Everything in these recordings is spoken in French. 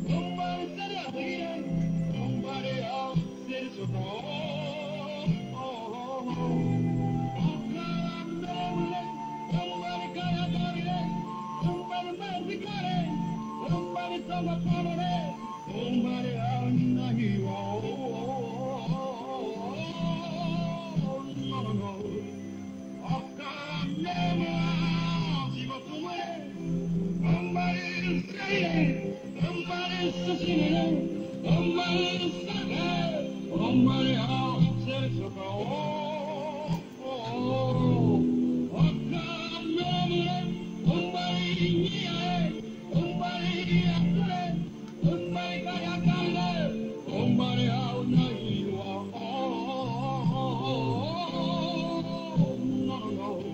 Somebody said I need it. Somebody else said it's wrong. Somebody got it. Somebody must be got it. Somebody told us all of that. Somebody out in the hero. No, no. Somebody's saying, somebody's succeeding, somebody's sucking, somebody else says to go. Somebody out now you are. No, no.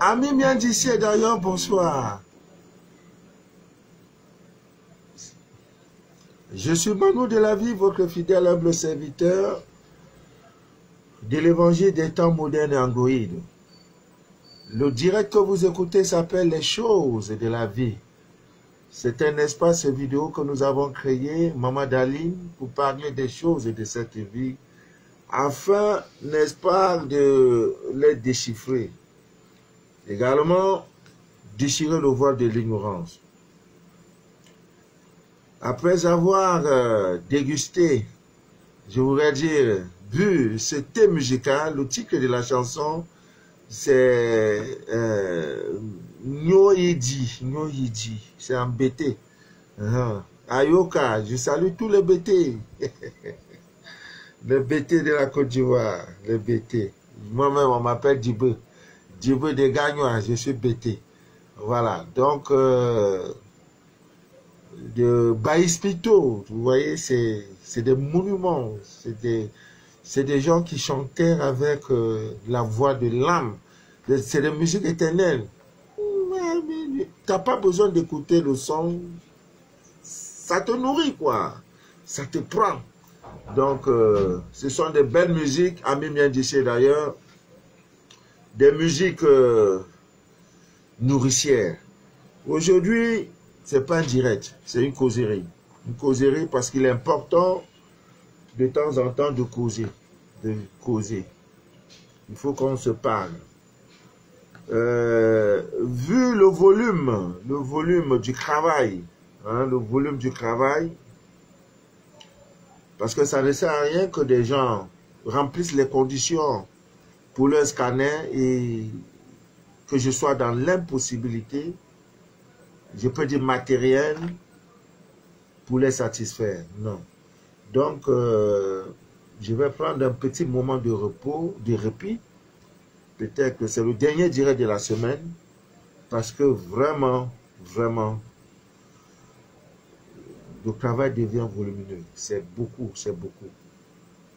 Amis bien d'ici et d'ailleurs, bonsoir. Je suis Manu de la vie, votre fidèle humble serviteur de l'évangile des temps modernes et androïdes. Le direct que vous écoutez s'appelle Les choses de la vie. C'est un espace vidéo que nous avons créé, Maman Daline, pour parler des choses de cette vie, afin, n'est-ce pas, de les déchiffrer. Également, déchirer le voile de l'ignorance. Après avoir dégusté, je voudrais dire, vu ce thème musical, le titre de la chanson, c'est Nyoidi, c'est en BT. Ayoka, je salue tous les BT. Les BT de la Côte d'Ivoire, les BT. Moi-même, on m'appelle Djibé. Djibé de Gagnois, je suis BT. Voilà, donc, de Baïspito, vous voyez, c'est des monuments, c'est des gens qui chantaient avec la voix de l'âme. C'est des musiques éternelles. Tu n'as pas besoin d'écouter le son, ça te nourrit, quoi. Ça te prend. Donc, ce sont des belles musiques, amis bien d'ici d'ailleurs, des musiques nourricières. Aujourd'hui, ce n'est pas un direct, c'est une causerie. Une causerie parce qu'il est important de temps en temps de causer. Il faut qu'on se parle. Vu le volume du travail, parce que ça ne sert à rien que des gens remplissent les conditions pour leur scanner et que je sois dans l'impossibilité, je peux dire matériel, pour les satisfaire. Non. Donc, je vais prendre un petit moment de repos, de répit. Peut-être que c'est le dernier direct de la semaine, parce que vraiment, le travail devient volumineux. C'est beaucoup, c'est beaucoup.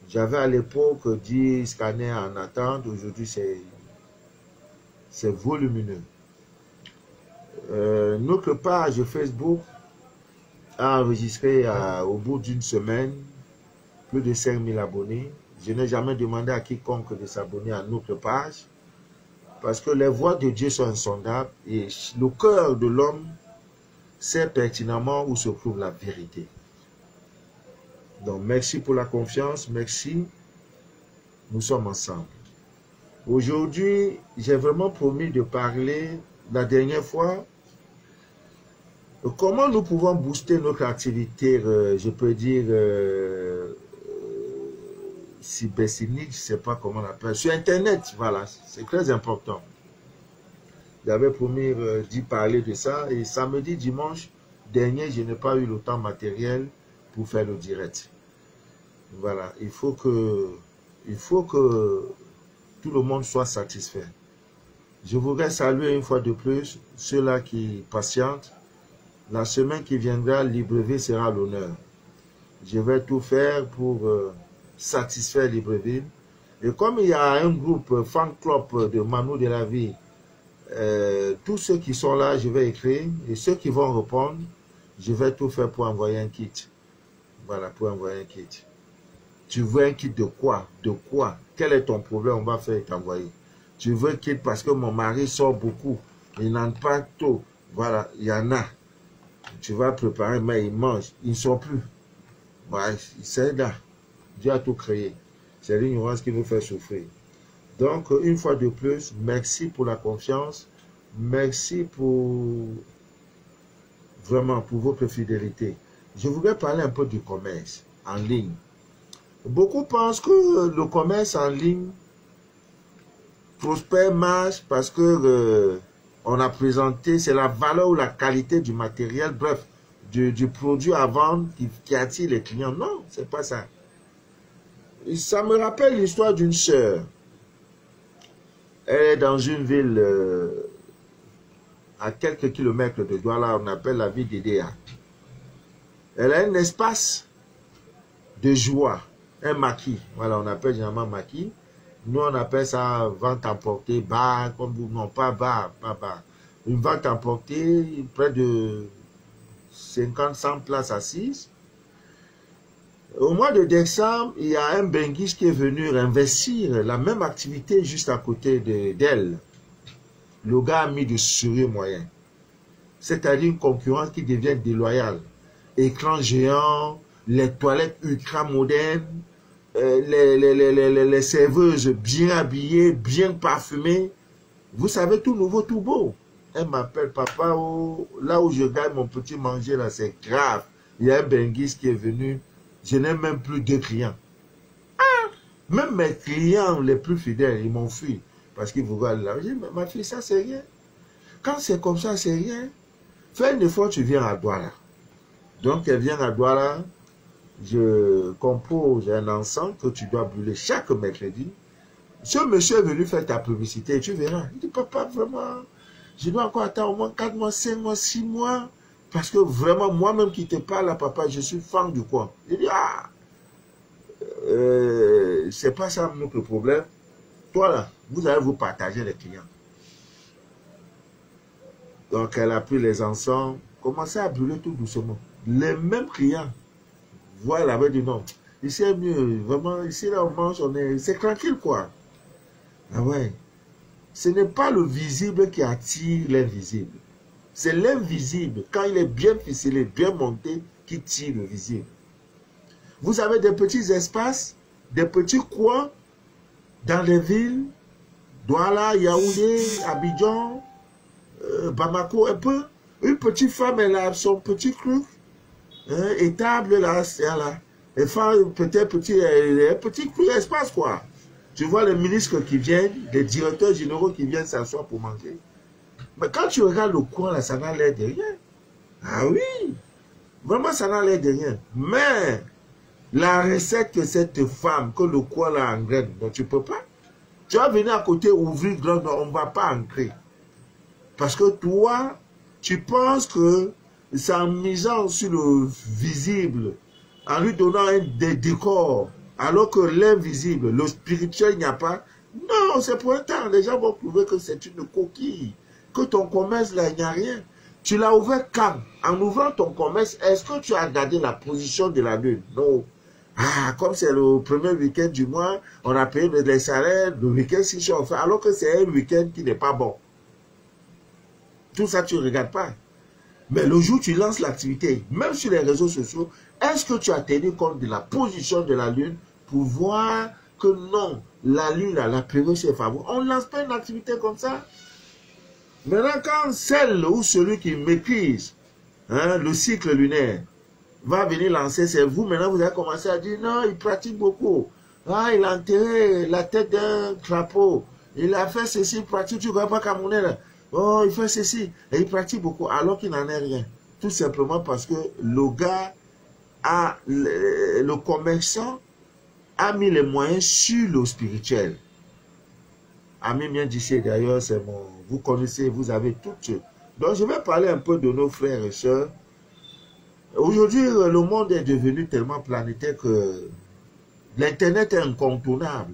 J'avais à l'époque 10 scanners en attente, aujourd'hui c'est volumineux. Notre page Facebook a enregistré au bout d'une semaine plus de 5000 abonnés. Je n'ai jamais demandé à quiconque de s'abonner à notre page parce que les voix de Dieu sont insondables et le cœur de l'homme sait pertinemment où se trouve la vérité. Donc merci pour la confiance, merci, nous sommes ensemble. Aujourd'hui, j'ai vraiment promis de parler la dernière fois comment nous pouvons booster notre activité, je peux dire, cybersénique, je ne sais pas comment on appelle, sur Internet, voilà, c'est très important. J'avais promis d'y parler de ça et samedi, dimanche dernier, je n'ai pas eu le temps matériel pour faire le direct. Voilà, il faut que tout le monde soit satisfait. Je voudrais saluer une fois de plus ceux-là qui patientent. La semaine qui viendra, Libreville sera l'honneur. Je vais tout faire pour satisfaire Libreville. Et comme il y a un groupe fan club de Manu de la vie, tous ceux qui sont là, je vais écrire. Et ceux qui vont répondre, je vais tout faire pour envoyer un kit. Voilà, pour envoyer un kit. Tu veux un kit de quoi? De quoi? Quel est ton problème? On va faire t'envoyer. Tu veux un kit parce que mon mari sort beaucoup. Il n'entre pas tôt. Voilà, il y en a. Tu vas préparer, mais ils mangent. Ils ne sont plus. Ouais, c'est là. Dieu a tout créé. C'est l'ignorance qui nous fait souffrir. Donc, une fois de plus, merci pour la confiance. Merci pour vraiment pour votre fidélité. Je voudrais parler un peu du commerce en ligne. Beaucoup pensent que le commerce en ligne prospère, marche parce que on a présenté, c'est la valeur ou la qualité du matériel, bref, du produit à vendre qui attire les clients. Non, c'est pas ça. Et ça me rappelle l'histoire d'une sœur. Elle est dans une ville à quelques kilomètres de Douala, on appelle la ville d'Idéa. Elle a un espace de joie, un maquis. Voilà, on appelle généralement maquis. Nous, on appelle ça vente emportée, bar, comme vous, non, pas bar, pas bar. Une vente emportée, près de 50-100 places assises. Au mois de décembre, il y a un benguiste qui est venu investir la même activité juste à côté d'elle. Le gars a mis de sérieux moyens. C'est-à-dire une concurrence qui devient déloyale. Écran géant, les toilettes ultra modernes, les serveuses bien habillées, bien parfumées. Vous savez, tout nouveau, tout beau. Elle m'appelle, papa, oh, là où je gagne mon petit manger, là, c'est grave. Il y a un benguiste qui est venu. Je n'ai même plus de clients. Ah, même mes clients les plus fidèles, ils m'ont fui. Parce qu'ils vous regardent là. Je dis, ma fille, ça, c'est rien. Quand c'est comme ça, c'est rien. Fais un effort, tu viens à Douala. Donc, elle vient à Douala. Je compose un encens que tu dois brûler chaque mercredi. Ce monsieur est venu faire ta publicité, tu verras. Il dit, papa, vraiment, je dois encore attendre au moins 4 mois, 5 mois, 6 mois. Parce que vraiment, moi-même qui te parle, là, papa, je suis fan du coin. Il dit, ah, c'est pas ça notre problème. Toi, là, vous allez vous partager les clients. Donc, elle a pris les encens, commencé à brûler tout doucement. Les mêmes clients voient là-bas, dit non, ici est mieux, vraiment, ici là on mange, c'est tranquille quoi. Ah ouais, ce n'est pas le visible qui attire l'invisible. C'est l'invisible, quand il est bien ficelé, bien monté, qui tire le visible. Vous avez des petits espaces, des petits coins dans les villes, Douala, Yaoundé, Abidjan, Bamako, un peu. Une petite femme, elle a son petit truc, étable là, c'est là. Elle fait peut-être un petit espace quoi. Tu vois les ministres qui viennent, les directeurs généraux qui viennent s'asseoir pour manger. Mais quand tu regardes le coin là, ça n'a l'air de rien. Ah oui, vraiment ça n'a l'air de rien. Mais la recette que cette femme, que le coin là engraine, donc tu peux pas. Tu vas venir à côté ouvrir grand, on ne va pas ancrer. Parce que toi, tu penses que c'est en misant sur le visible, en lui donnant des décors, alors que l'invisible, le spirituel, il n'y a pas. Non, c'est pour un temps. Les gens vont trouver que c'est une coquille, que ton commerce, là, il n'y a rien. Tu l'as ouvert quand? En ouvrant ton commerce, est-ce que tu as regardé la position de la lune? Non. Ah, comme c'est le premier week-end du mois, on a payé les salaires, le week-end si on fait, alors que c'est un week-end qui n'est pas bon. Tout ça, tu ne regardes pas. Mais le jour où tu lances l'activité, même sur les réseaux sociaux, est-ce que tu as tenu compte de la position de la lune pour voir que non, la lune, la période c'est favorable. On ne lance pas une activité comme ça. Maintenant, quand celle ou celui qui maîtrise le cycle lunaire va venir lancer, c'est vous, maintenant vous allez commencer à dire non, il pratique beaucoup. Ah, il a enterré la tête d'un crapaud. Il a fait ceci, il pratique, tu ne vois pas Camerounais là. Oh, il fait ceci. Et il pratique beaucoup alors qu'il n'en est rien. Tout simplement parce que le gars a, le commerçant a mis les moyens sur le spirituel. Ami bien d'ici d'ailleurs, c'est mon. Vous connaissez, vous avez toutes. Donc je vais parler un peu de nos frères et sœurs. Aujourd'hui, le monde est devenu tellement planétaire que l'Internet est incontournable.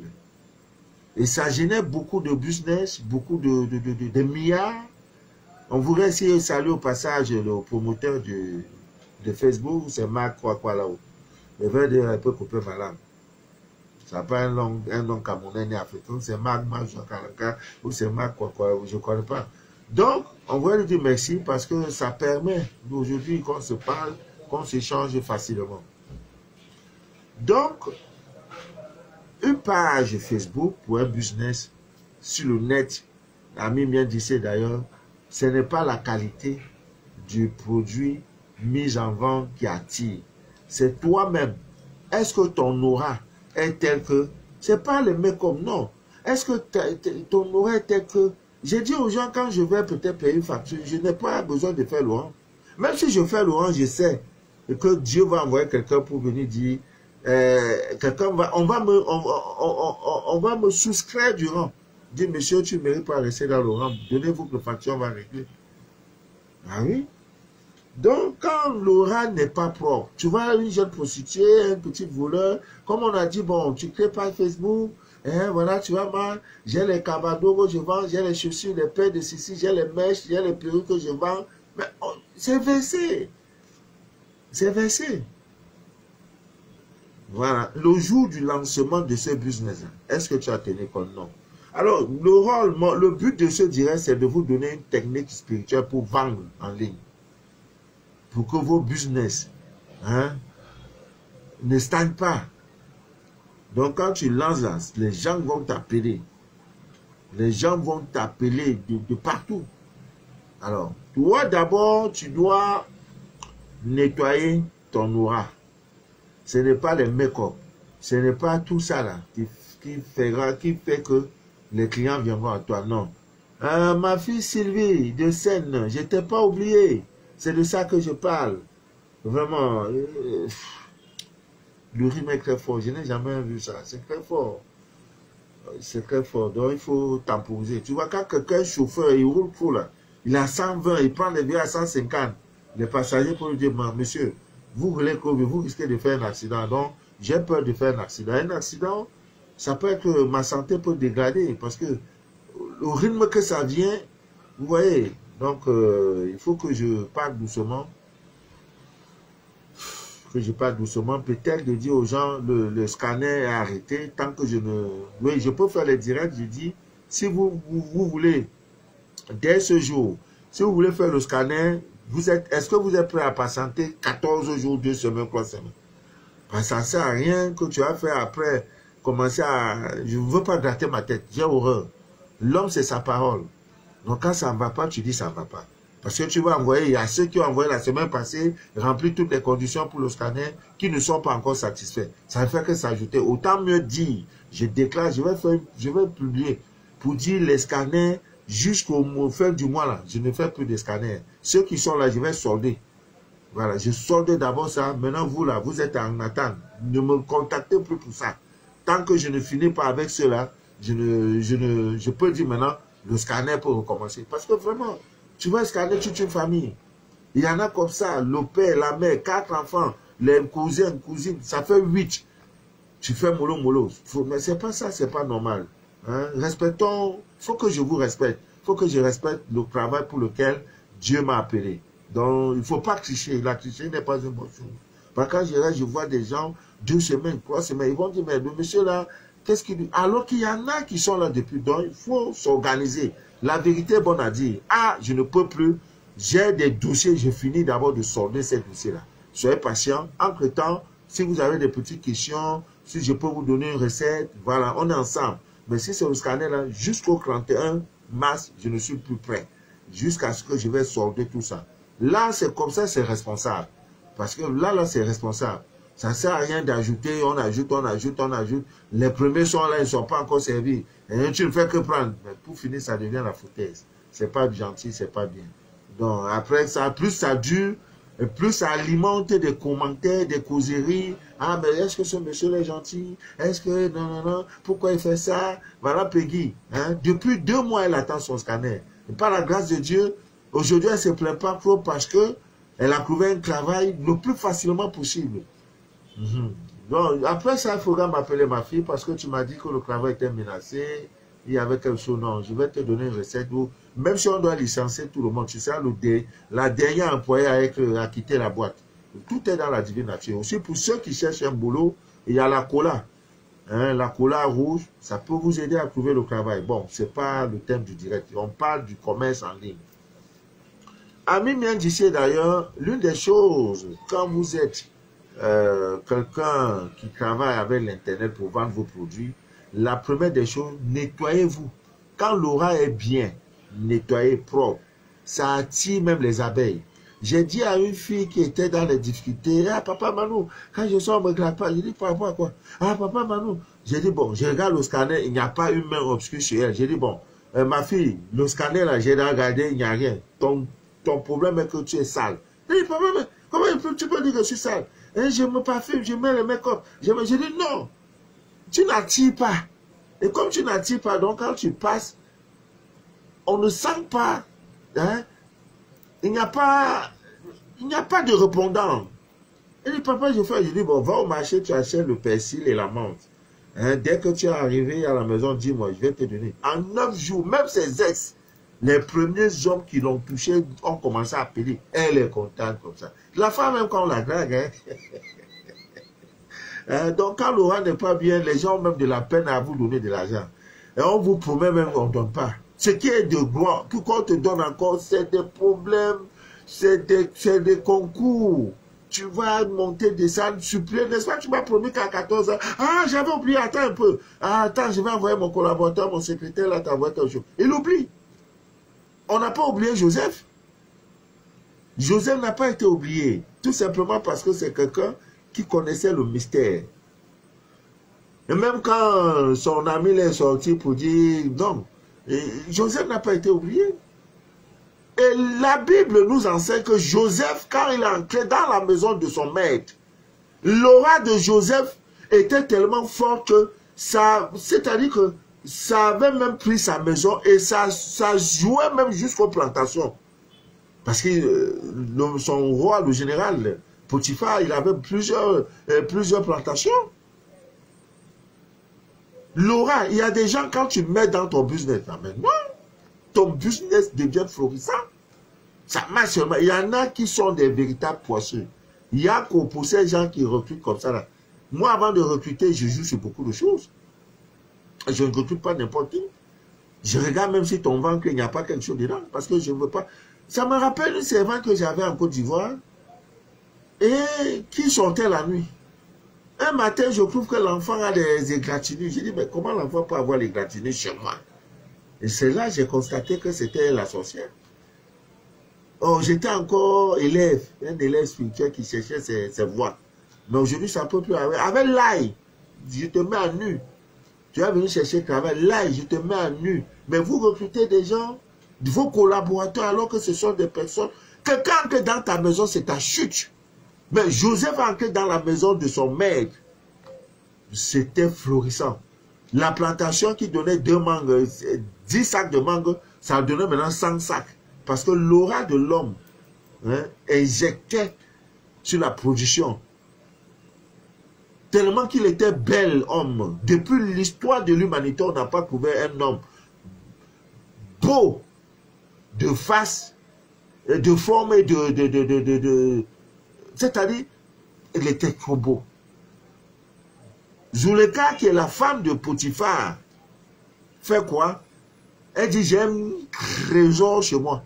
Et ça génère beaucoup de business, beaucoup de milliards. On voudrait essayer de saluer au passage le promoteur de Facebook, c'est Marc quoi là-haut. Je vais dire un peu couper ma langue. Ça n'a pas un nom camerounais ni africain, c'est Marc Kalaka ou c'est Marc quoi, je ne connais pas. Donc, on va lui dire merci parce que ça permet aujourd'hui qu'on se parle, qu'on s'échange facilement. Donc, une page Facebook pour un business sur le net, Ami bien dit d'ailleurs, ce n'est pas la qualité du produit mis en vente qui attire. C'est toi-même. Est-ce que ton aura est tel que... C'est pas le mec comme non. Est-ce que ton aura est tel que... J'ai dit aux gens, quand je vais peut-être payer une facture, je n'ai pas besoin de faire l'orange. Même si je fais l'orange, je sais que Dieu va envoyer quelqu'un pour venir dire... quelqu'un va... On va me souscrire du rang. Dis, monsieur, tu ne mérites pas rester dans le rang. Donnez-vous que la facture va régler. Ah oui? Donc, quand l'aura n'est pas propre, tu vois une jeune prostituée, un petit voleur, comme on a dit, bon, tu crées pas Facebook, Hein, voilà, tu vois, moi, j'ai les cabados que je vends, j'ai les chaussures, les paires de ceci, j'ai les mèches, j'ai les perruques que je vends. Mais oh, c'est versé. C'est versé. Voilà. Le jour du lancement de ce business, est-ce que tu as tenu compte? Non. Alors, le but de ce direct, c'est de vous donner une technique spirituelle pour vendre en ligne. Pour que vos business ne stagnent pas. Donc, quand tu lances là, les gens vont t'appeler. Les gens vont t'appeler de partout. Alors, toi d'abord, tu dois nettoyer ton aura. Ce n'est pas les make-up. Ce n'est pas tout ça là qui fait que les clients viendront à toi. Non. Ma fille Sylvie de Seine, je ne t'ai pas oublié. C'est de ça que je parle. Vraiment. Le rythme est très fort. Je n'ai jamais vu ça. C'est très fort. C'est très fort. Donc, il faut temporiser. Tu vois, quand quelqu'un chauffeur, il roule trop là, il a 120, il prend les billets à 150. Les passagers pour lui dire, monsieur, vous voulez que vous risquez de faire un accident. Donc, j'ai peur de faire un accident. Un accident, ça peut être, ma santé peut dégrader parce que le rythme que ça vient, vous voyez. Donc, il faut que je parle doucement. Peut-être de dire aux gens, le scanner est arrêté, tant que je ne... Oui, je peux faire les directs, je dis, si vous voulez, dès ce jour, si vous voulez faire le scanner, est-ce que vous êtes prêt à patienter 14 jours, 2 semaines, 3 semaines? Parce que ça ne sert à rien que tu vas faire après, commencer à... Je ne veux pas gratter ma tête, j'ai horreur. L'homme, c'est sa parole. Donc quand ça ne va pas, tu dis ça ne va pas. Parce que tu vas envoyer, il y a ceux qui ont envoyé la semaine passée, rempli toutes les conditions pour le scanner, qui ne sont pas encore satisfaits. Ça ne fait que s'ajouter. Autant mieux dire, je déclare, je vais publier, pour dire les scanners, jusqu'au fin du mois là, je ne fais plus de scanners. Ceux qui sont là, je vais solder. Voilà, je solde d'abord ça. Maintenant, vous là, vous êtes en attente. Ne me contactez plus pour ça. Tant que je ne finis pas avec ceux-là, je peux dire maintenant, le scanner peut recommencer. Parce que vraiment, tu vas scanner toute une famille. Il y en a comme ça, le père, la mère, 4 enfants, les cousines, ça fait 8. Tu fais mollo. Mais c'est pas ça, c'est pas normal. Hein? Respectons, il faut que je vous respecte. Il faut que je respecte le travail pour lequel Dieu m'a appelé. Donc, il ne faut pas tricher. La tricherie n'est pas une bonne chose. Parce que quand je vois des gens, 2 semaines, 3 semaines, ils vont dire, mais le monsieur là, qu'est-ce qu'il dit? Alors qu'il y en a qui sont là depuis. Donc, il faut s'organiser. La vérité est bonne à dire. Ah, je ne peux plus. J'ai des dossiers, je finis d'abord de solder ces dossiers-là. Soyez patient. Entre-temps, si vous avez des petites questions, si je peux vous donner une recette, voilà, on est ensemble. Mais si c'est le scanner là, jusqu'au 31 mars, je ne suis plus prêt. Jusqu'à ce que je vais solder tout ça. Là, c'est comme ça, c'est responsable. Parce que là, c'est responsable. Ça ne sert à rien d'ajouter, on ajoute. Les premiers sont là, ils ne sont pas encore servis. Et tu ne fais que prendre. Mais pour finir, ça devient la foutaise. Ce n'est pas gentil, ce n'est pas bien. Donc, après ça, plus ça dure, et plus ça alimente des commentaires, des causeries. Ah, mais est-ce que ce monsieur est gentil? Est-ce que, non, pourquoi il fait ça? Voilà Peggy. Hein? Depuis 2 mois, elle attend son scanner. Et par la grâce de Dieu, aujourd'hui, elle ne se plaint pas trop parce que elle a trouvé un travail le plus facilement possible. Donc, après ça, il faudra m'appeler ma fille parce que tu m'as dit que le travail était menacé. Il y avait quelque chose. Non, je vais te donner une recette où, même si on doit licencier tout le monde, tu sais, la dernière employée a quitté la boîte. Tout est dans la divine nature. Aussi, pour ceux qui cherchent un boulot, il y a la cola. Hein, la cola rouge, ça peut vous aider à trouver le travail. Bon, ce n'est pas le thème du direct. On parle du commerce en ligne. Ami bien d'ici d'ailleurs, l'une des choses, quand vous êtes quelqu'un qui travaille avec l'Internet pour vendre vos produits, la première des choses, nettoyez-vous. Quand l'aura est bien nettoyé, propre, ça attire même les abeilles. J'ai dit à une fille qui était dans les difficultés, ah papa Manou, quand je sors, on ne me gratte pas. J'ai dit, par rapport à quoi? Ah papa Manou. J'ai dit, bon, je regarde le scanner, il n'y a pas une main obscure sur elle. J'ai dit, bon, ma fille, le scanner là, j'ai regardé, il n'y a rien. Ton problème est que tu es sale. J'ai dit, papa, mais comment tu peux dire que je suis sale? Et je me parfume, je mets le make-up. J'ai dit, non, tu n'attires pas. Et comme tu n'attires pas, donc quand tu passes, on ne sent pas. Hein? Il n'y a pas de répondant. Et dit, papa, je dis, bon, va au marché, tu achètes le persil et la menthe. Hein, dès que tu es arrivé à la maison, dis-moi, je vais te donner. En 9 jours, même ses ex, les premiers hommes qui l'ont touché ont commencé à appeler. Elle est contente comme ça. La femme, même quand on la drague, hein. Donc, quand Laura n'est pas bien, les gens ont même de la peine à vous donner de l'argent. Et on vous promet même qu'on ne donne pas. Ce qui est de gloire, tout qu'on te donne encore, c'est des problèmes, c'est des concours. Tu vas monter, descendre, suppléer, n'est-ce pas? Tu m'as promis qu'à 14 ans, ah, j'avais oublié, attends un peu. Ah, attends, je vais envoyer mon collaborateur, mon secrétaire, là, t'envoie quelque chose. Il oublie. On n'a pas oublié Joseph. Joseph n'a pas été oublié. Tout simplement parce que c'est quelqu'un qui connaissait le mystère. Et même quand son ami est sorti pour dire non, Joseph n'a pas été oublié. Et la Bible nous enseigne que Joseph, quand il est entré dans la maison de son maître, l'aura de Joseph était tellement forte que ça, c'est-à-dire que ça avait même pris sa maison et ça jouait même jusqu'aux plantations. Parce que son roi, le général Potiphar, il avait plusieurs plantations. L'aura, il y a des gens, quand tu mets dans ton business, maintenant, ton business devient florissant. Ça marche seulement. Il y en a qui sont des véritables poisseux. Il y a pour ces gens qui recrutent comme ça. Là. Moi, avant de recruter, je joue sur beaucoup de choses. Je ne recrute pas n'importe qui. Je regarde même si ton ventre, il n'y a pas quelque chose dedans. Parce que je ne veux pas. Ça me rappelle une servante que j'avais en Côte d'Ivoire. Et qui sortait la nuit. Un matin, je trouve que l'enfant a des égratignures. J'ai dit, mais comment l'enfant peut avoir les égratignures chez moi? Et c'est là que j'ai constaté que c'était la sorcière. Oh, j'étais encore élève, un élève spirituel qui cherchait ses voies. Mais aujourd'hui, ça ne peut plus arriver. Avec l'ail, je te mets à nu. Tu vas venir chercher le travail. L'ail, je te mets à nu. Mais vous recrutez des gens, vos collaborateurs, alors que ce sont des personnes. Quelqu'un entre dans ta maison, c'est ta chute. Mais Joseph est entré dans la maison de son maître. C'était florissant. La plantation qui donnait 2 mangues, 10 sacs de mangues, ça donnait maintenant 100 sacs. Parce que l'aura de l'homme injectait sur la production. Tellement qu'il était bel homme. Depuis l'histoire de l'humanité, on n'a pas trouvé un homme beau, de face, de forme et de c'est-à-dire, il était trop beau. Zuleka, qui est la femme de Potiphar, fait quoi? Elle dit, j'ai un trésor chez moi.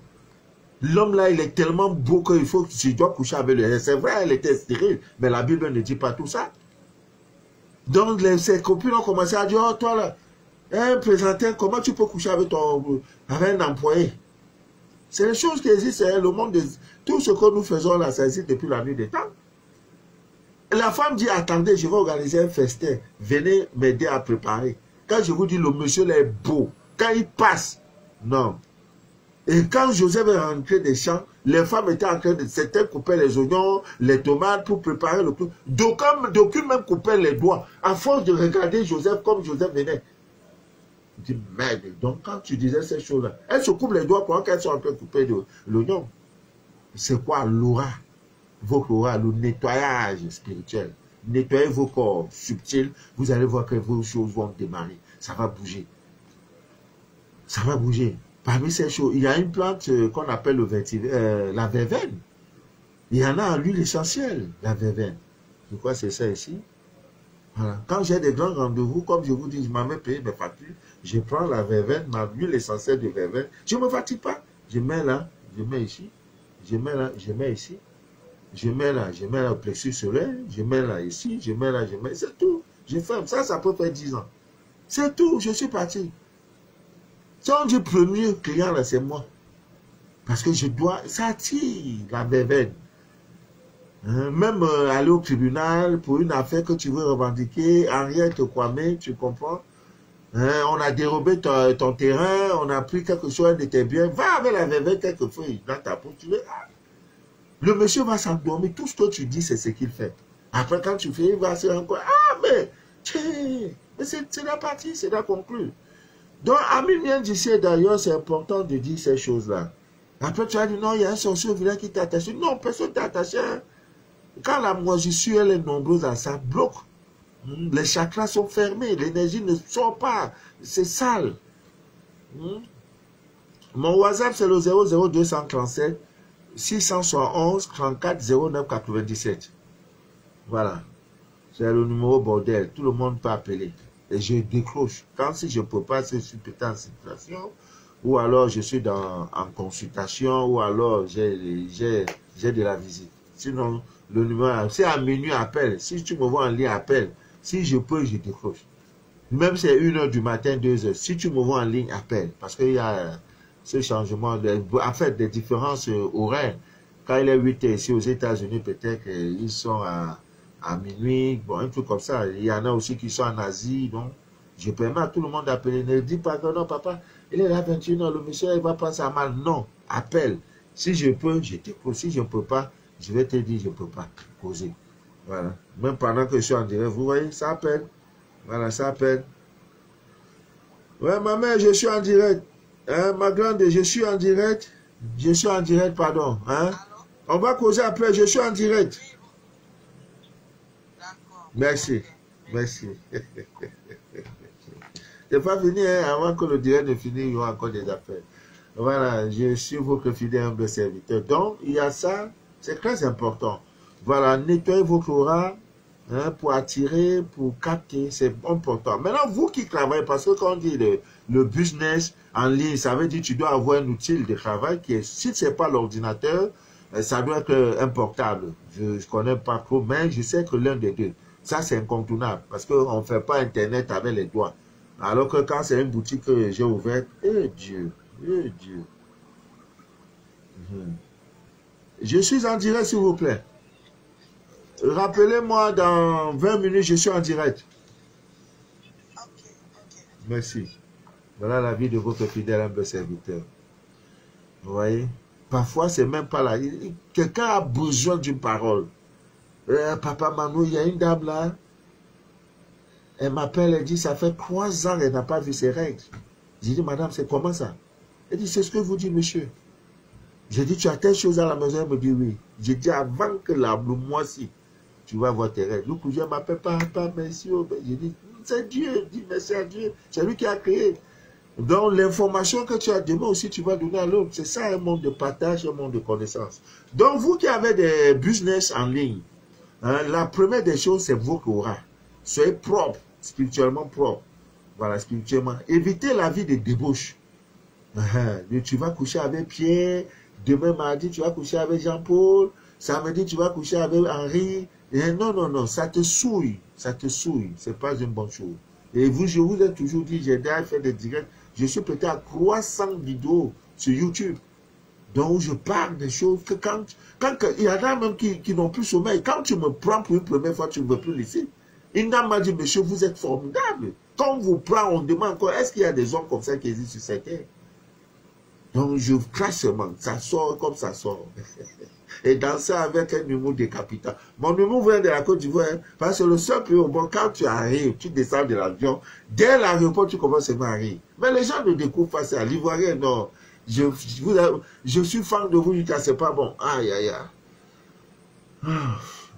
L'homme là, il est tellement beau qu'il faut que tu dois coucher avec lui. C'est vrai, elle était stérile, mais la Bible ne dit pas tout ça. Donc, ses copines ont commencé à dire, oh, toi là, un présenteur, comment tu peux coucher avec un employé? C'est les choses qui existent, le monde, tout ce que nous faisons là, ça existe depuis la nuit des temps. La femme dit, attendez, je vais organiser un festin, venez m'aider à préparer. Quand je vous dis, le monsieur là est beau, quand il passe, non. Et quand Joseph est rentré des champs, les femmes étaient en train de certains couper les oignons, les tomates pour préparer le tout. D'aucunes même coupaient les doigts, à force de regarder Joseph comme Joseph venait. Je dis, merde, donc quand tu disais ces choses-là, elles se coupent les doigts pendant qu'elles sont en train de couper l'oignon. C'est quoi l'aura? Votre aura, le nettoyage spirituel. Nettoyez vos corps subtils, vous allez voir que vos choses vont démarrer. Ça va bouger. Ça va bouger. Parmi ces choses, il y a une plante qu'on appelle la verveine. Il y en a à l'huile essentielle, la verveine. Je crois que c'est ça ici. Voilà. Quand j'ai des grands rendez-vous, comme je vous dis, je m'en vais payer mes factures, je prends la verveine, ma huile essentielle de verveine, je ne me fatigue pas. Je mets là, je mets ici, je mets là, je mets ici, je mets là au plexus solaire, je mets là ici, je mets là, je mets, c'est tout. Je ferme, ça peut faire 10 ans. C'est tout, je suis parti. Si on dit premier client là, c'est moi. Parce que je dois, ça attire la verveine. Même aller au tribunal pour une affaire que tu veux revendiquer, Henriette Kwame, tu comprends? On a dérobé ton terrain, on a pris quelque chose de tes biens, va avec la verveine quelquefois dans ta peau, tu veux. Le monsieur va s'endormir, tout ce que tu dis, c'est ce qu'il fait. Après, quand tu fais, il va se rendre compte, ah, mais c'est la partie, c'est la conclure. Donc, ami bien d'ici d'ailleurs, c'est important de dire ces choses-là. Après, tu as dit, non, il y a un sorcier vilain qui t'a attaché. Non, personne t'a attaché. Quand la moisissure, elle est nombreuse, ça bloque. Les chakras sont fermés, l'énergie ne sort pas, c'est sale. Mon WhatsApp, c'est le 00237 671 34 09 97. Voilà. C'est le numéro bordel. Tout le monde peut appeler. Et je décroche. Quand si je ne peux pas, c'est une petite situation. Ou alors je suis en consultation. Ou alors j'ai de la visite. Sinon, le numéro, c'est à minuit, appelle. Si tu me vois en ligne, appelle. Si je peux, je décroche. Même si c'est 1h du matin, 2h. Si tu me vois en ligne, appelle. Parce qu'il y a ce changement, en fait, des différences horaires. Quand il est 8h ici aux États-Unis, peut-être qu'ils sont à minuit, bon, un truc comme ça. Il y en a aussi qui sont en Asie, donc je permets à tout le monde d'appeler. Ne dis pas que non, papa, il est là 21h, le monsieur, il va passer à mal. Non, appelle. Si je peux, je t'écoute. Si je ne peux pas, je vais te dire, je ne peux pas causer. Voilà. Même pendant que je suis en direct, vous voyez, ça appelle. Voilà, ça appelle. Ouais, ma mère, je suis en direct. Hein, ma grande, je suis en direct. Je suis en direct, pardon. Hein? On va causer après, je suis en direct. Merci. Merci. C'est pas fini, hein? Avant que le direct ne finisse, il y aura encore des affaires. Voilà, je suis votre fidèle humble serviteur. Donc, il y a ça, c'est très important. Voilà, nettoyez votre aura hein, pour attirer, pour capter, c'est important. Maintenant, vous qui travaillez, parce que quand on dit le business en ligne, ça veut dire que tu dois avoir un outil de travail qui est, si ce n'est pas l'ordinateur, ça doit être un portable. Je ne connais pas trop, mais je sais que l'un des deux. Ça, c'est incontournable parce qu'on ne fait pas Internet avec les doigts. Alors que quand c'est une boutique que j'ai ouverte, eh Dieu, eh Dieu. Je suis en direct, s'il vous plaît. Rappelez-moi, dans 20 minutes, je suis en direct. Merci. Voilà la vie de votre fidèle humble serviteur. Vous voyez? Parfois, c'est même pas là. Quelqu'un a besoin d'une parole. Papa Manou, il y a une dame là. Elle m'appelle, elle dit, ça fait 3 ans, elle n'a pas vu ses règles. J'ai dit, madame, c'est comment ça? Elle dit, c'est ce que vous dites, monsieur. J'ai dit, tu as telle chose à la maison? Elle me dit, oui. J'ai dit, avant que le mois-ci, tu vas voir tes règles. Le cousin m'appelle, papa, merci. J'ai dit, c'est Dieu. Dis merci à Dieu. C'est lui qui a créé. Donc, l'information que tu as demain aussi, tu vas donner à l'autre. C'est ça, un monde de partage, un monde de connaissance. Donc, vous qui avez des business en ligne, hein, la première des choses, c'est votre aura. Soyez propre, spirituellement propre. Voilà, spirituellement. Évitez la vie de débauche. Tu vas coucher avec Pierre. Demain, mardi, tu vas coucher avec Jean-Paul. Samedi, tu vas coucher avec Henri. Et non, non, non, ça te souille. Ça te souille. Ce n'est pas une bonne chose. Et vous, je vous ai toujours dit, j'ai déjà fait des directs. Je suis peut-être à 300 vidéos sur YouTube. Donc, je parle des choses que quand il y en a même qui n'ont plus sommeil. Quand tu me prends pour une première fois, tu ne veux plus laisser. Une dame m'a dit, monsieur, vous êtes formidable. Quand on vous prend, on demande encore, est-ce qu'il y a des hommes comme ça qui existent sur cette terre? Donc, je crache seulement. Ça sort comme ça sort. Et danser avec un humour décapitant. Mon humour vient de la Côte d'Ivoire. Hein, parce que le seul pays au monde, quand tu arrives, tu descends de l'avion, dès l'aéroport, tu commences à rire. Mais les gens ne découvrent pas ça. L'Ivoirien, non. Je suis fan de vous, c'est pas bon. Aïe, aïe, aïe.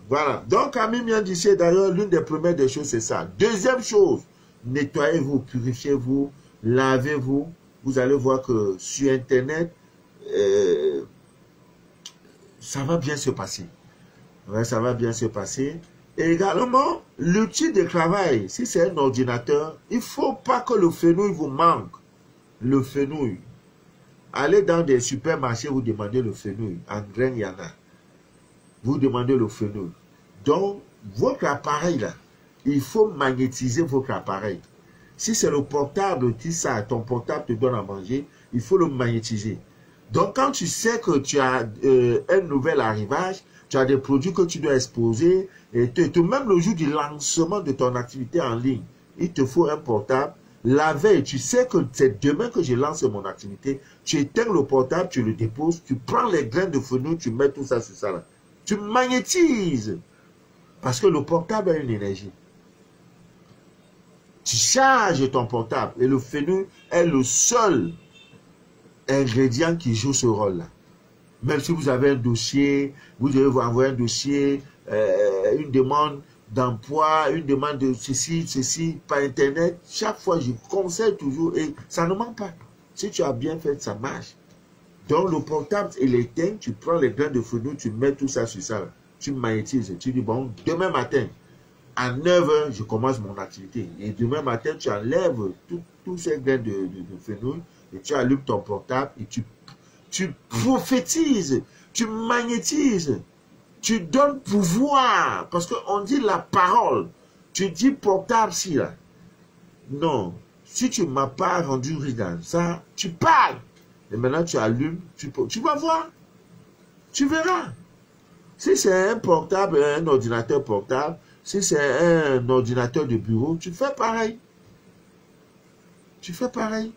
Voilà. Donc, Camille vient d'ici, d'ailleurs, l'une des premières des choses, c'est ça. Deuxième chose, nettoyez-vous, purifiez-vous, lavez-vous. Vous allez voir que sur Internet, ça va bien se passer. Ouais, ça va bien se passer. Et également, l'outil de travail, si c'est un ordinateur, il ne faut pas que le fenouil vous manque. Le fenouil. Allez dans des supermarchés, vous demandez le fenouil. En grain, il y en a. Vous demandez le fenouil. Donc, votre appareil là, il faut magnétiser votre appareil. Si c'est le portable, ton portable te donne à manger, il faut le magnétiser. Donc, quand tu sais que tu as un nouvel arrivage, tu as des produits que tu dois exposer, et même le jour du lancement de ton activité en ligne, il te faut un portable. La veille, tu sais que c'est demain que je lance mon activité, tu éteins le portable, tu le déposes, tu prends les grains de fenouil, tu mets tout ça sur ça là. Tu magnétises. Parce que le portable a une énergie. Tu charges ton portable et le fenouil est le seul ingrédient qui joue ce rôle-là. Même si vous avez un dossier, vous devez vous envoyer un dossier, une demande d'emploi, une demande de ceci, par Internet. Chaque fois, je conseille toujours et ça ne manque pas. Si tu as bien fait, ça marche. Donc, le portable et l'éteint, tu prends les grains de fenouil, tu mets tout ça sur ça. Là. Tu magnétises. Tu dis, bon, demain matin, à 9 h, je commence mon activité. Et demain matin, tu enlèves tous ces grains de fenouil et tu allumes ton portable et tu prophétises, tu magnétises, tu donnes pouvoir. Parce qu'on dit la parole. Tu dis portable si là. Non. Si tu ne m'as pas rendu riche dans ça, tu parles. Et maintenant tu allumes, tu vas voir. Tu verras. Si c'est un portable, un ordinateur portable, si c'est un ordinateur de bureau, tu fais pareil. Tu fais pareil.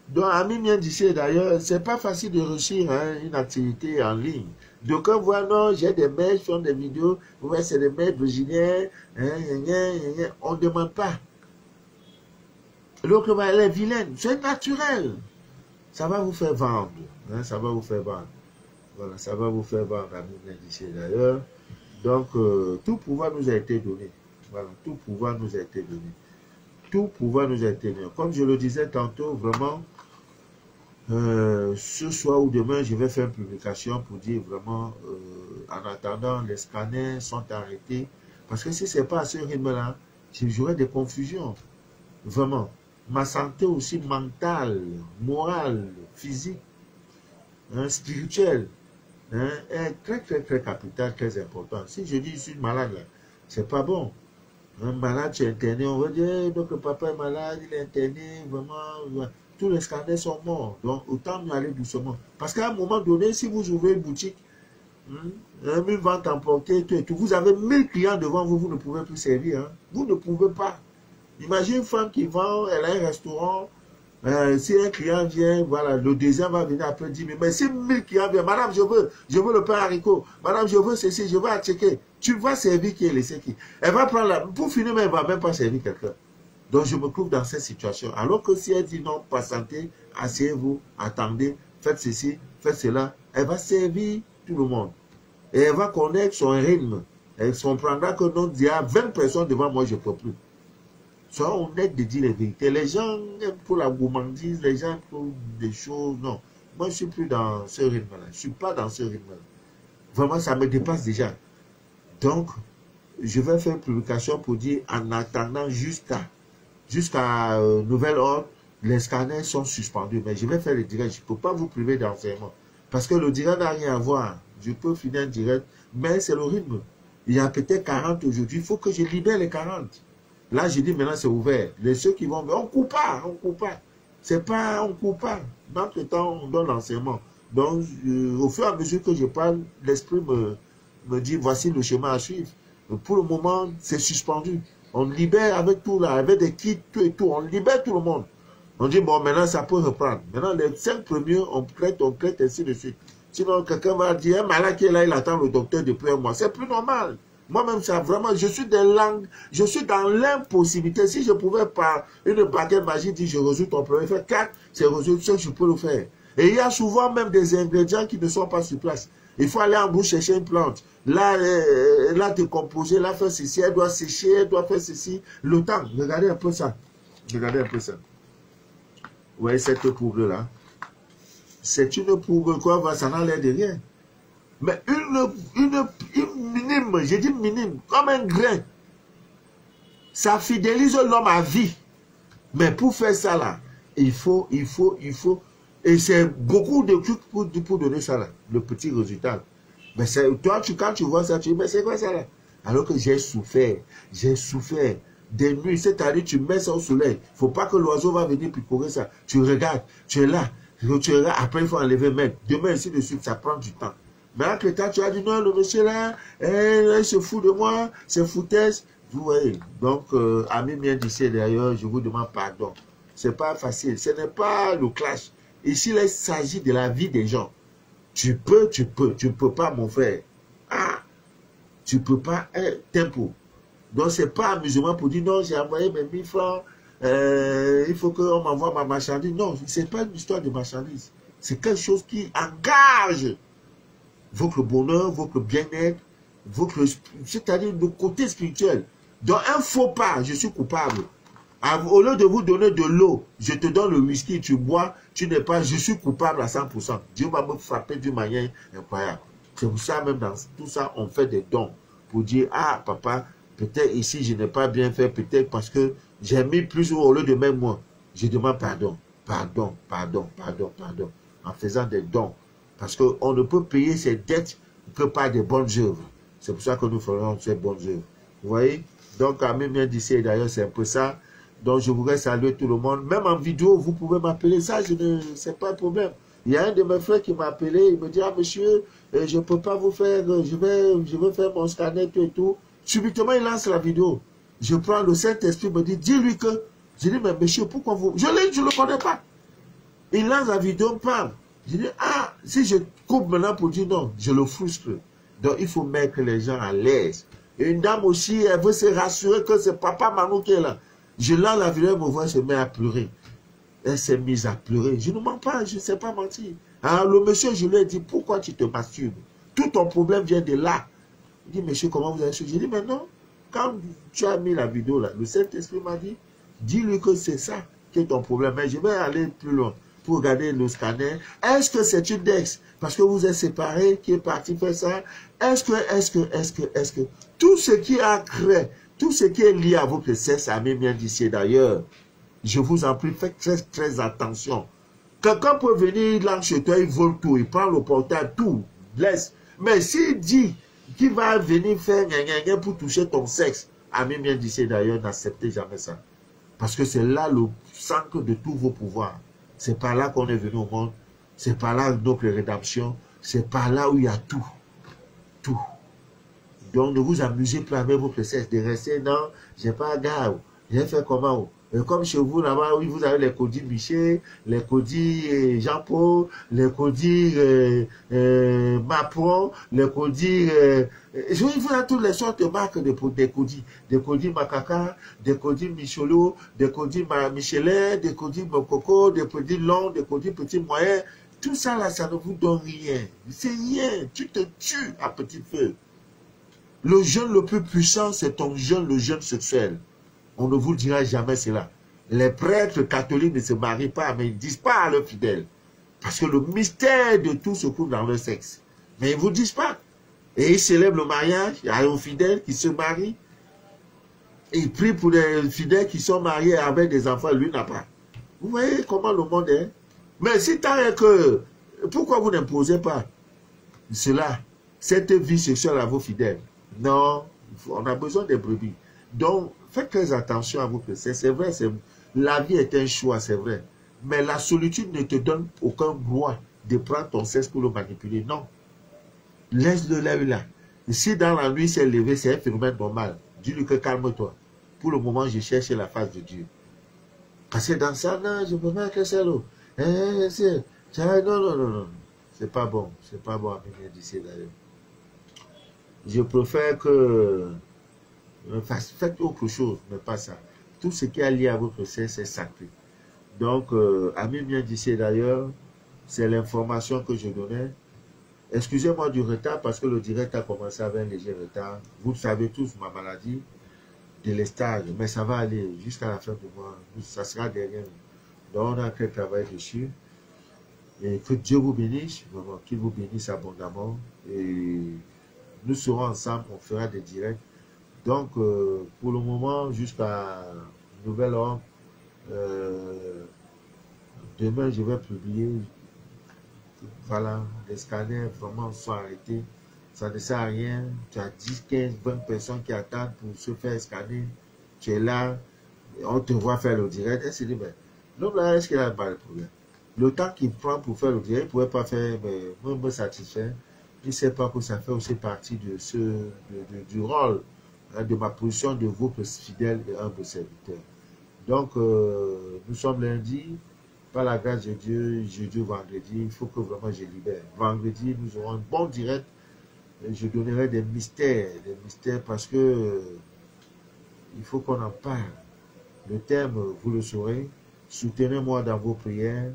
Donc, ami bien d'ici d'ailleurs, c'est pas facile de réussir hein, une activité en ligne. Donc, quand voit, non, j'ai des mails, je fais des vidéos, ouais, c'est des mails brésiliens, on ne demande pas. L'autre, elle est vilaine, c'est naturel. Ça va vous faire vendre. Hein, ça va vous faire vendre. Voilà, ça va vous faire vendre, ami bien d'ici d'ailleurs. Donc, tout pouvoir nous a été donné. Voilà, tout pouvoir nous a été donné. Tout pouvoir nous a été donné. Comme je le disais tantôt, vraiment, ce soir ou demain, je vais faire une publication pour dire vraiment, en attendant, les scanners sont arrêtés. Parce que si ce n'est pas à ce rythme-là, j'aurai des confusions. Vraiment. Ma santé aussi mentale, morale, physique, hein, spirituelle, hein, est très, très, très capitale, très importante. Si je dis je suis malade, là, c'est pas bon. Un malade, tu es interné, on va dire, donc le papa est malade, il est interné, vraiment, tous les scanners sont morts. Donc, autant mieux aller doucement. Parce qu'à un moment donné, si vous ouvrez une boutique, une vente emportée, tout, vous avez 1000 clients devant vous, vous ne pouvez plus servir. Hein. Vous ne pouvez pas. Imagine une femme qui vend, elle a un restaurant, si un client vient, voilà, le deuxième va venir après 10 000. Mais si 1000 clients viennent, madame, je veux le pain haricot, madame, je veux ceci, je veux à checker. Tu vas servir qui est laissé qui. Elle va prendre la, pour finir, mais elle ne va même pas servir quelqu'un. Donc je me trouve dans cette situation. Alors que si elle dit non, patientez, asseyez-vous, attendez, faites ceci, faites cela, elle va servir tout le monde. Et elle va connaître son rythme. Elle comprendra que non, il y a 20 personnes devant moi, je ne peux plus. Sois honnête de dire les vérités. Les gens aiment pour la gourmandise, les gens pour des choses, non. Moi, je ne suis plus dans ce rythme-là. Je ne suis pas dans ce rythme-là. Vraiment, ça me dépasse déjà. Donc, je vais faire une publication pour dire, en attendant jusqu'à nouvel ordre, les scanners sont suspendus. Mais je vais faire le direct. Je ne peux pas vous priver d'enseignement. Parce que le direct n'a rien à voir. Je peux finir un direct, mais c'est le rythme. Il y a peut-être 40 aujourd'hui. Il faut que je libère les 40. Là, je dis maintenant, c'est ouvert. Ceux qui vont, on ne coupe pas, on ne coupe pas. C'est pas, on ne coupe pas. Dans le temps, on donne l'enseignement. Donc, au fur et à mesure que je parle, l'esprit me dit, voici le chemin à suivre. Pour le moment, c'est suspendu. On libère avec tout là, avec des kits, tout et tout. On libère tout le monde. On dit, bon, maintenant, ça peut reprendre. Maintenant, les 5 premiers, on traite, ainsi de suite. Sinon, quelqu'un va dire, un malade qui est là, il attend le docteur depuis un mois. C'est plus normal. Moi-même, ça vraiment, je suis dans l'impossibilité. Si je pouvais par une baguette magique dire, je résous ton problème, faire 4, c'est résoudre ce que je peux le faire. Et il y a souvent même des ingrédients qui ne sont pas sur place. Il faut aller en bouche chercher une plante. Là, décomposer, là, faire ceci, elle doit sécher, elle doit faire ceci. Le temps, regardez un peu ça. Regardez un peu ça. Vous voyez cette poudre-là? C'est une poudre, quoi, ça n'a l'air de rien. Mais une minime, j'ai dit minime, comme un grain. Ça fidélise l'homme à vie. Mais pour faire ça, là, il faut. Et c'est beaucoup de trucs pour donner ça, là, le petit résultat. Mais toi, quand tu vois ça, tu dis, mais c'est quoi ça, là? Alors que j'ai souffert des nuits. C'est-à-dire, tu mets ça au soleil. Il ne faut pas que l'oiseau va venir picorer ça. Tu regardes, tu es là. Après, il faut enlever, mettre. Demain, ainsi de suite, ça prend du temps. Mais là, que tu as dit, non, le monsieur là, il se fout de moi, c'est foutaise. Vous voyez. Donc, amis bien d'ici d'ailleurs, je vous demande pardon. Ce n'est pas facile. Ce n'est pas le clash. Ici, là, il s'agit de la vie des gens. Tu peux. Tu ne peux pas, mon frère. Ah, tu ne peux pas. Tempo. Donc, ce n'est pas amusement pour dire, non, j'ai envoyé mes 1000 francs. Il faut qu'on m'envoie ma marchandise. Non, ce n'est pas une histoire de marchandise. C'est quelque chose qui engage votre bonheur, votre bien-être, c'est-à-dire le côté spirituel. Dans un faux pas, je suis coupable. Au lieu de vous donner de l'eau, je te donne le whisky, tu bois, tu n'es pas, je suis coupable à 100%. Dieu va me frapper d'une manière incroyable. C'est pour ça, même dans tout ça, on fait des dons. Pour dire, ah, papa, peut-être ici, je n'ai pas bien fait, peut-être parce que j'ai mis plus au lieu de même moi. Je demande pardon, pardon, pardon, pardon, pardon, en faisant des dons. Parce qu'on ne peut payer ses dettes que par des bonnes œuvres. C'est pour ça que nous ferons ces bonnes œuvres. Vous voyez? Donc, à même bien d'ici, d'ailleurs, c'est un peu ça. Donc, je voudrais saluer tout le monde. Même en vidéo, vous pouvez m'appeler. Ça, c'est pas un problème. Il y a un de mes frères qui m'a appelé. Il me dit, ah, monsieur, je ne peux pas vous faire, je vais faire mon scanner, tout et tout. Subitement, il lance la vidéo. Je prends le Saint-Esprit, me dit, dis-lui que. Je dis, mais monsieur, pourquoi vous. Je ne le connais pas. Il lance la vidéo, me parle. Je dis, ah, si je coupe maintenant pour dire non, je le frustre. Donc, il faut mettre les gens à l'aise. Et une dame aussi, elle veut se rassurer que c'est papa Manou qui est là. Je lance la vidéo, elle me voit, se met à pleurer. Elle s'est mise à pleurer. Je ne mens pas, je ne sais pas mentir. Alors, le monsieur, je lui ai dit, pourquoi tu te masturbes? Tout ton problème vient de là. Il dit, monsieur, comment vous avez su? J'ai dit, mais non, quand tu as mis la vidéo là, le Saint-Esprit m'a dit, dis-lui que c'est ça qui est ton problème. Mais je vais aller plus loin pour regarder le scanner. Est-ce que c'est une ex? Parce que vous êtes séparés, qui est parti faire ça? Est-ce que, tout ce qui a créé, tout ce qui est lié à votre sexe, à même bien d'ici d'ailleurs, je vous en prie, faites très, très attention. Quelqu'un peut venir là chez toi, il vole tout, il prend le portable, tout, laisse. Mais s'il dit qu'il va venir faire gna pour toucher ton sexe, à même bien d'ici d'ailleurs, n'acceptez jamais ça. Parce que c'est là le centre de tous vos pouvoirs. C'est par là qu'on est venu au monde. C'est par là notre rédemption. C'est par là où il y a tout. Tout. Donc ne vous amusez pas avec votre sexe de rester, non, j'ai pas un gars, j'ai fait comment. Et comme chez vous là-bas, oui, vous avez les codis Michel, les codis Jean-Paul, les codis Macron, les codis... je vous avez toutes les sortes de marques des codis. Des codis Macaca, des codis Micholo, des codis Michelin, des codis Mococo, des codis longs, des codis petits moyens. Tout ça là, ça ne vous donne rien. C'est rien. Tu te tues à petit feu. Le jeûne le plus puissant, c'est ton jeûne, le jeûne sexuel. On ne vous dira jamais cela. Les prêtres catholiques ne se marient pas, mais ils ne disent pas à leurs fidèles. Parce que le mystère de tout se trouve dans leur sexe. Mais ils ne vous disent pas. Et ils célèbrent le mariage, il y a un fidèle qui se marie. Et ils prient pour les fidèles qui sont mariés avec des enfants, lui n'a pas. Vous voyez comment le monde est? Mais si tant est que... Pourquoi vous n'imposez pas cela, cette vie sexuelle à vos fidèles? Non, on a besoin des brebis. Donc, faites très attention à votre sexe. C'est vrai, la vie est un choix, c'est vrai. Mais la solitude ne te donne aucun droit de prendre ton sexe pour le manipuler. Non. Laisse-le là, là. Et si dans la nuit c'est levé, c'est un phénomène normal. Dis-lui que calme-toi. Pour le moment, je cherche la face de Dieu. Parce que dans ça, non, je peux pas que c'est l'eau. Non. C'est pas bon. C'est pas bon à venir d'ici d'ailleurs. Je préfère que... faites autre chose, mais pas ça. Tout ce qui est lié à votre sexe est sacré. Donc, Ami bien d'ici d'ailleurs, c'est l'information que je donnais. Excusez-moi du retard parce que le direct a commencé avec un léger retard. Vous le savez tous, ma maladie de l'estage, mais ça va aller jusqu'à la fin du mois. Ça sera derrière nous. Donc, on a qu'à travailler dessus. Et que Dieu vous bénisse, vraiment, qu'il vous bénisse abondamment. Et nous serons ensemble, on fera des directs. Donc, pour le moment, jusqu'à nouvel ordre, demain, je vais publier. Voilà, les scanners vraiment sont arrêtés. Ça ne sert à rien. Tu as 10, 15, 20 personnes qui attendent pour se faire scanner. Tu es là, on te voit faire le direct. Elle se dit, mais l'homme là, est-ce qu'il a pas de problème? Le temps qu'il prend pour faire le direct, il ne pouvait pas faire, mais moi, me satisfaire. Il ne sait pas que ça fait aussi partie de du rôle, hein, de ma position de votre fidèle et humble serviteur. Donc, nous sommes lundi, par la grâce de Dieu, jeudi, vendredi, il faut que vraiment je libère. Vendredi, nous aurons un bon direct. Je donnerai des mystères parce que il faut qu'on en parle. Le thème, vous le saurez. Soutenez-moi dans vos prières.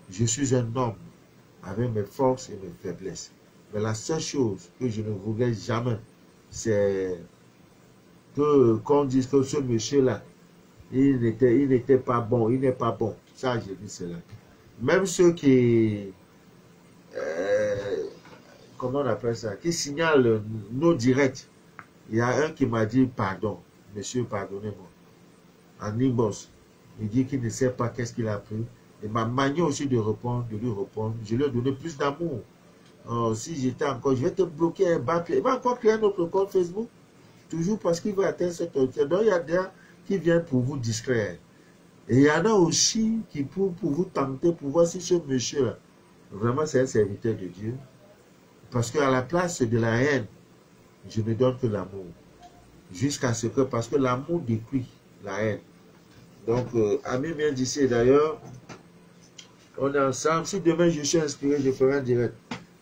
Je suis un homme avec mes forces et mes faiblesses. Mais la seule chose que je ne voudrais jamais, c'est que qu'on dise que ce monsieur-là, il n'était pas bon, il n'est pas bon. Ça, j'ai vu cela. Même ceux qui, comment on appelle ça, qui signalent nos directs. Il y a un qui m'a dit pardon, monsieur, pardonnez-moi. En Imbos, il dit qu'il ne sait pas qu'est-ce qu'il a pris. Et ma manière aussi de répondre, de lui répondre, je lui ai donné plus d'amour. Si j'étais encore, je vais te bloquer un bas. Il va encore créer un autre compte Facebook. Toujours parce qu'il va atteindre cette hauteur. Donc il y a des gens qui viennent pour vous distraire. Et il y en a aussi qui pour vous tenter, pour voir si ce monsieur-là, vraiment c'est un serviteur de Dieu. Parce qu'à la place de la haine, je ne donne que l'amour. Jusqu'à ce que, parce que l'amour détruit la haine. Donc, Ami vient d'ici d'ailleurs, on est ensemble. Si demain je suis inspiré, je ferai un direct.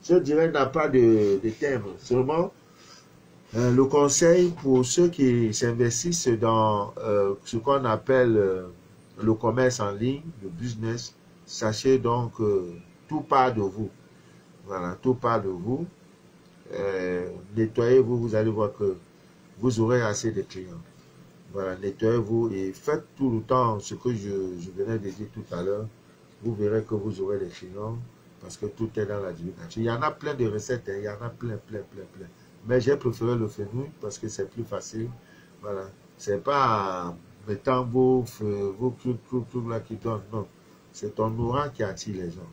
Ce direct n'a pas de thème. Seulement, le conseil pour ceux qui s'investissent dans ce qu'on appelle le commerce en ligne, le business, sachez donc que tout part de vous. Voilà, tout part de vous. Nettoyez-vous, vous allez voir que vous aurez assez de clients. Voilà, nettoyez-vous et faites tout le temps ce que je venais de dire tout à l'heure. Vous verrez que vous aurez des clients parce que tout est dans la divination. Il y en a plein de recettes, hein, il y en a plein. Mais j'ai préféré le fenouil parce que c'est plus facile. Voilà, c'est pas mettant vos trucs là qui donnent, non. C'est ton aura qui attire les gens.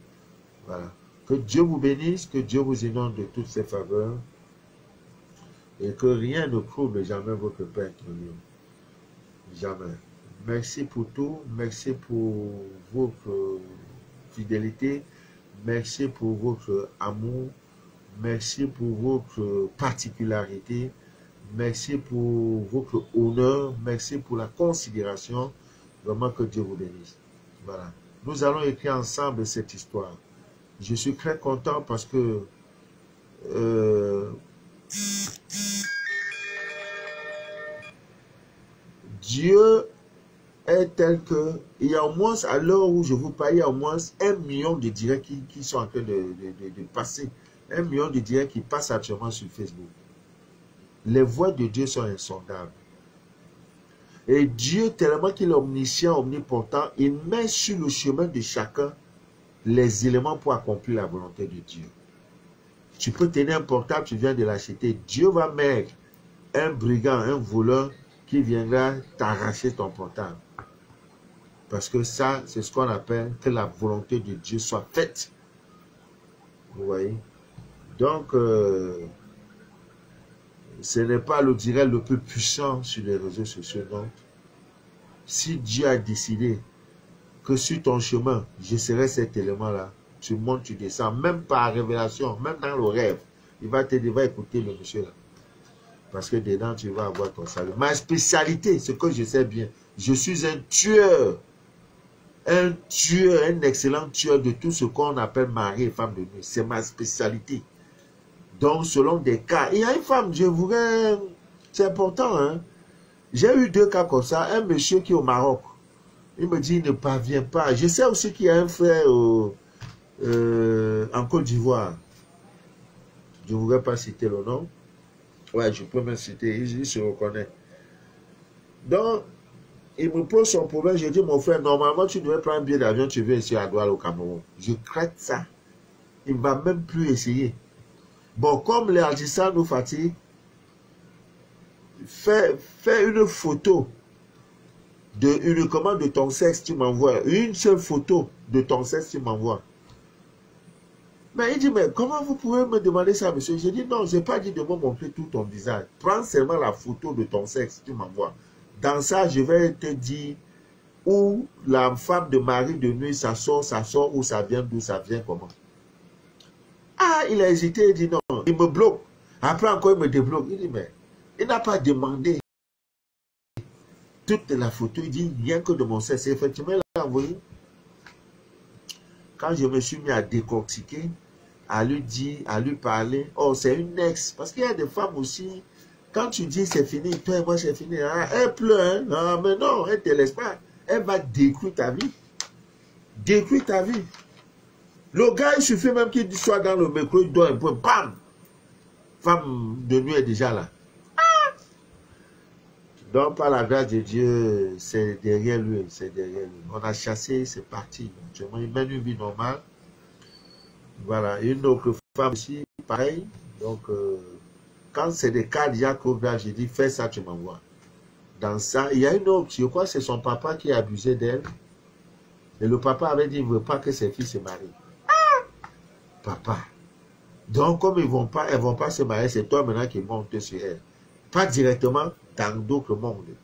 Voilà. Que Dieu vous bénisse, que Dieu vous inonde de toutes ses faveurs et que rien ne trouble jamais votre Père qui est. Jamais. Merci pour tout. Merci pour votre fidélité. Merci pour votre amour. Merci pour votre particularité. Merci pour votre honneur. Merci pour la considération. Vraiment que Dieu vous bénisse. Voilà. Nous allons écrire ensemble cette histoire. Je suis très content parce que Dieu est tel que, il y a au moins, à l'heure où je vous parle, il y a au moins 1 million de directs qui sont en train de passer. 1 million de directs qui passent actuellement sur Facebook. Les voix de Dieu sont insondables. Et Dieu, tellement qu'il est omniscient, omnipotent, il met sur le chemin de chacun les éléments pour accomplir la volonté de Dieu. Tu peux tenir un portable, tu viens de l'acheter. Dieu va mettre un brigand, un voleur qui viendra t'arracher ton portable. Parce que ça, c'est ce qu'on appelle que la volonté de Dieu soit faite. Vous voyez? Donc, ce n'est pas le direct le plus puissant sur les réseaux sociaux, non. Si Dieu a décidé que sur ton chemin, je serai cet élément-là, tu montes, tu descends, même par révélation, même dans le rêve, il va écouter le monsieur là. Parce que dedans, tu vas avoir ton salut. Ma spécialité, ce que je sais bien, je suis un tueur, un excellent tueur de tout ce qu'on appelle mari et femme de nuit. C'est ma spécialité. Donc, selon des cas, il y a une femme, je voudrais, c'est important, hein. J'ai eu 2 cas comme ça, un monsieur qui est au Maroc. Il me dit, il ne parvient pas. Je sais aussi qu'il y a un frère en Côte d'Ivoire. Je ne voudrais pas citer le nom. Ouais, je peux me citer, il se reconnaît. Donc, il me pose son problème. Je dis, mon frère, normalement, tu devrais prendre un billet d'avion, tu viens ici à Douala au Cameroun. Je crains ça. Il ne va même plus essayer. Bon, comme les artisans nous fatiguent, fais une photo uniquement de ton sexe, tu m'envoies. Une seule photo de ton sexe, tu m'envoies. Mais il dit, mais comment vous pouvez me demander ça, monsieur? J'ai dit, non, je n'ai pas dit de me montrer tout ton visage. Prends seulement la photo de ton sexe, tu m'envoies. Dans ça, je vais te dire où la femme de mari de nuit, ça sort, où ça vient, d'où ça vient, comment. Ah, il a hésité, il dit non, il me bloque. Après encore, il me débloque. Il dit, mais il n'a pas demandé toute la photo. Il dit, rien que de mon sexe. Effectivement, il l'a envoyé. Quand je me suis mis à décortiquer, à lui dire, à lui parler, oh, c'est une ex. Parce qu'il y a des femmes aussi, quand tu dis c'est fini, toi et moi c'est fini, ah, elle pleure, hein? Ah, mais non, elle ne te laisse pas. Elle va détruire ta vie. Détruire ta vie. Le gars, il suffit même qu'il soit dans le micro, il doit un peu, bam! Femme de nuit est déjà là. Donc, par la grâce de Dieu, c'est derrière lui, c'est derrière lui. On a chassé, c'est parti. Il mène une vie normale. Voilà, une autre femme aussi, pareil. Donc, quand c'est des cas déjà trop graves, j'ai dit, fais ça, tu m'envoies. Dans ça, il y a une autre, je crois que c'est son papa qui a abusé d'elle. Et le papa avait dit, il ne veut pas que ses filles se marient. Papa. Donc, comme elles ne vont pas se marier, c'est toi maintenant qui montes sur elle. Pas directement dans d'autres mondes.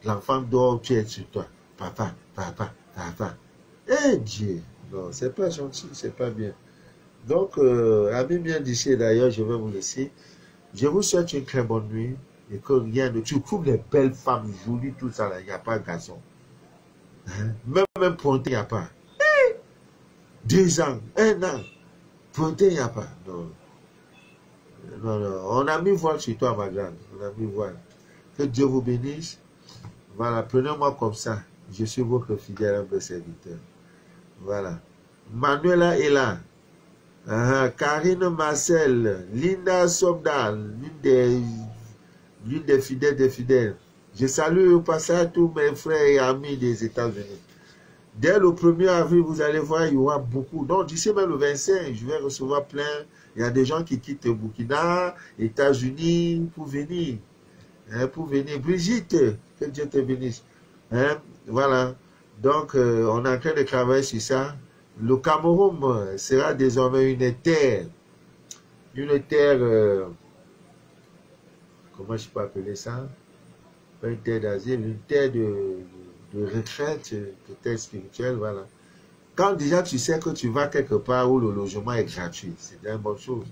L'enfant dort, tu es sur toi. Papa, papa, papa. Eh Dieu. Non, c'est pas gentil, c'est pas bien. Donc, ami bien d'ici, d'ailleurs, je vais vous laisser. Je vous souhaite une très bonne nuit. Et que rien de... Tu trouves les belles femmes jolies, tout ça, là, il n'y a pas de garçon. Hein? Même pointé, il n'y a pas. 2 ans, 1 an. Pointé, il n'y a pas. Non. Non, non. On a mis voile sur toi, ma grande. On a mis voile. Que Dieu vous bénisse. Voilà, prenez-moi comme ça. Je suis votre fidèle humble serviteur. Voilà. Manuela est là. Karine Marcel, Linda Somdal, l'une des fidèles des fidèles. Je salue au passage tous mes frères et amis des États-Unis. Dès le 1er avril, vous allez voir, il y aura beaucoup. Donc, d'ici même le 25, je vais recevoir plein. Il y a des gens qui quittent Burkina, États-Unis, pour venir. Hein, pour venir. Brigitte, que Dieu te bénisse. Hein, voilà. Donc, on est en train de travailler sur ça. Le Cameroun sera désormais une terre, comment je peux appeler ça? Pas une terre d'asile, une terre de retraite, peut-être spirituelle, voilà. Quand déjà tu sais que tu vas quelque part où le logement est gratuit, c'est une bonne chose.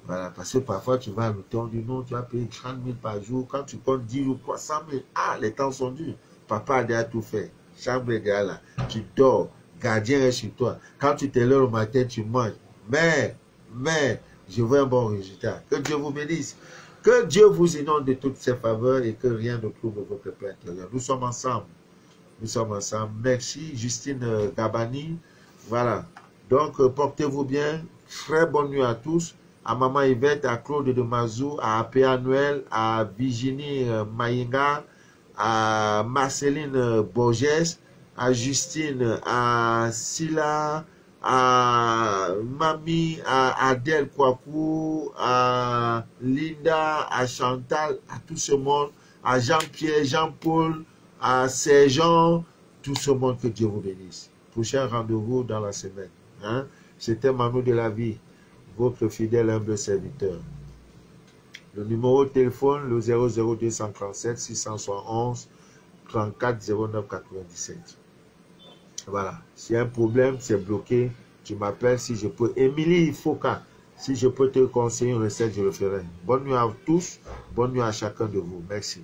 Voilà, parce que parfois tu vas à l'automne du nom, tu vas payer 30 000 par jour, quand tu comptes 10 ou 300 000, ah, les temps sont durs. Papa a déjà tout fait, chambre est déjà là, tu dors. Gardien est sur toi. Quand tu te lèves le matin, tu manges. Mais, je veux un bon résultat. Que Dieu vous bénisse. Que Dieu vous inonde de toutes ses faveurs et que rien ne trouble votre plein intérieur. Nous sommes ensemble. Nous sommes ensemble. Merci, Justine Gabani. Voilà. Donc, portez-vous bien. Très bonne nuit à tous. À Maman Yvette, à Claude de Mazou, à P.A. Noël, à Virginie Mayenga, à Marceline Borges, à Justine, à Silla, à Mami, à Adèle Kouakou, à Linda, à Chantal, à tout ce monde, à Jean-Pierre, Jean-Paul, à Sergent, tout ce monde, que Dieu vous bénisse. Prochain rendez-vous dans la semaine. Hein? C'était Manu de la vie, votre fidèle humble serviteur. Le numéro de téléphone, le 00237 671 34 09 97. Voilà. S'il y a un problème, c'est bloqué, tu m'appelles. Si je peux, Émilie Foka, si je peux te conseiller une recette, je le ferai. Bonne nuit à tous, bonne nuit à chacun de vous. Merci.